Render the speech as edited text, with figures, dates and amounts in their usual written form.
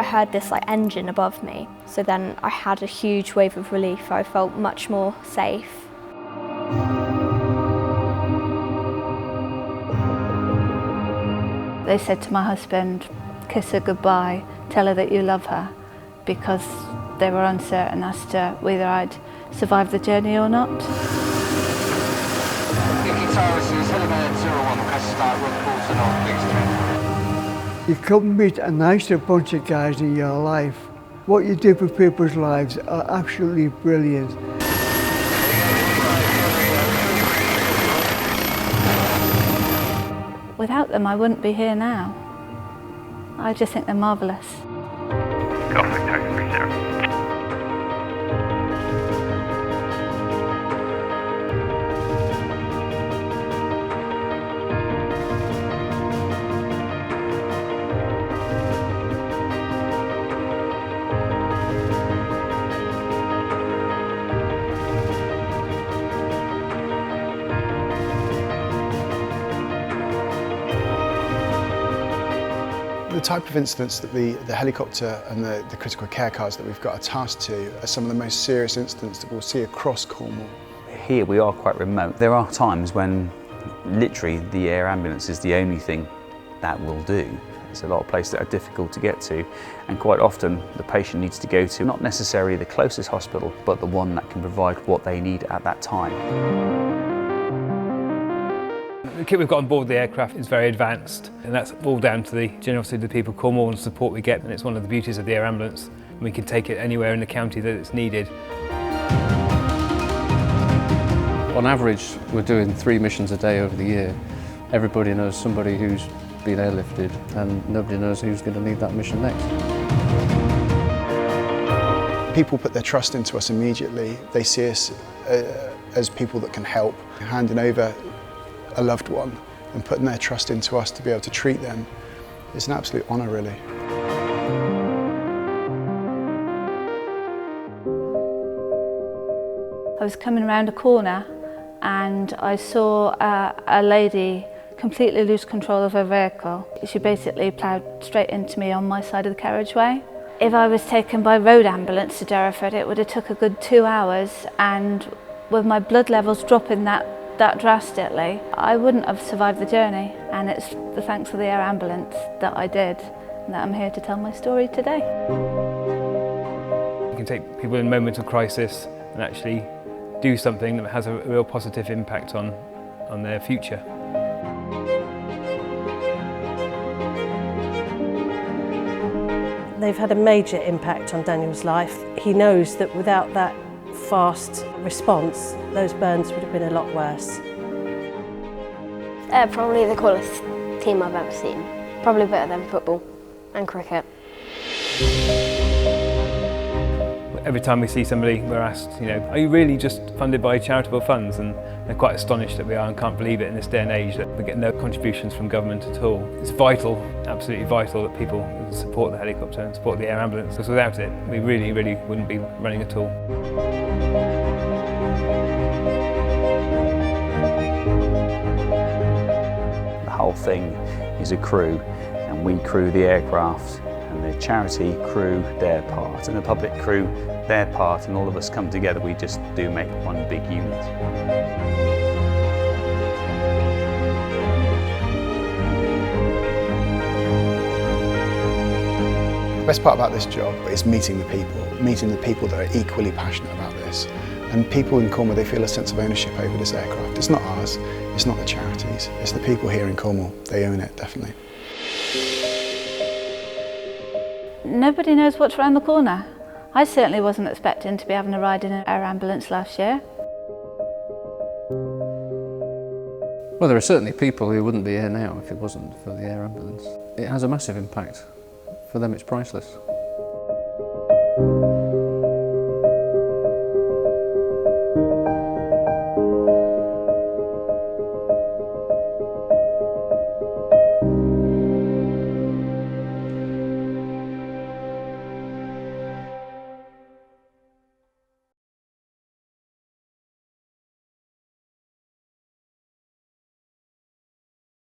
I heard this engine above me, so then I had a huge wave of relief. I felt much more safe. They said to my husband, kiss her goodbye, tell her that you love her, because they were uncertain as to whether I'd survive the journey or not. You couldn't meet a nicer bunch of guys in your life. What you do for people's lives are absolutely brilliant. Without them, I wouldn't be here now. I just think they're marvellous. The type of incidents that the helicopter and the critical care cars that we've got attached to are some of the most serious incidents that we'll see across Cornwall. Here we are quite remote. There are times when literally the air ambulance is the only thing that will do. There's a lot of places that are difficult to get to, and quite often the patient needs to go to not necessarily the closest hospital, but the one that can provide what they need at that time. The kit we've got on board the aircraft is very advanced, and that's all down to the generosity of the people of Cornwall and the support we get, and it's one of the beauties of the air ambulance. We can take it anywhere in the county that it's needed. On average, we're doing 3 missions a day over the year. Everybody knows somebody who's been airlifted, and nobody knows who's going to need that mission next. People put their trust into us immediately. They see us as people that can help. Handing over a loved one and putting their trust into us to be able to treat them is an absolute honour, really. I was coming around a corner and I saw a lady completely lose control of her vehicle. She basically ploughed straight into me on my side of the carriageway. If I was taken by road ambulance to Derriford, it would have took a good 2 hours, and with my blood levels dropping that drastically, I wouldn't have survived the journey, and it's the thanks of the air ambulance that I did, and that I'm here to tell my story today. You can take people in moments of crisis and actually do something that has a real positive impact on their future. They've had a major impact on Daniel's life. He knows that without that fast response, those burns would have been a lot worse. Probably the coolest team I've ever seen. Probably better than football and cricket. Every time we see somebody, we're asked, are you really just funded by charitable funds? And they're quite astonished that we are, and can't believe it in this day and age that we get no contributions from government at all. It's vital, absolutely vital, that people support the helicopter and support the air ambulance, because without it, we really, really wouldn't be running at all. The whole thing is a crew, and we crew the aircraft, and the charity crew their part, and the public crew their part, and all of us come together. We just do make one big unit. The best part about this job is meeting the people that are equally passionate about this. And people in Cornwall, they feel a sense of ownership over this aircraft. It's not ours, it's not the charities, it's the people here in Cornwall. They own it, definitely. Nobody knows what's around the corner. I certainly wasn't expecting to be having a ride in an air ambulance last year. Well, there are certainly people who wouldn't be here now if it wasn't for the air ambulance. It has a massive impact. For them, it's priceless.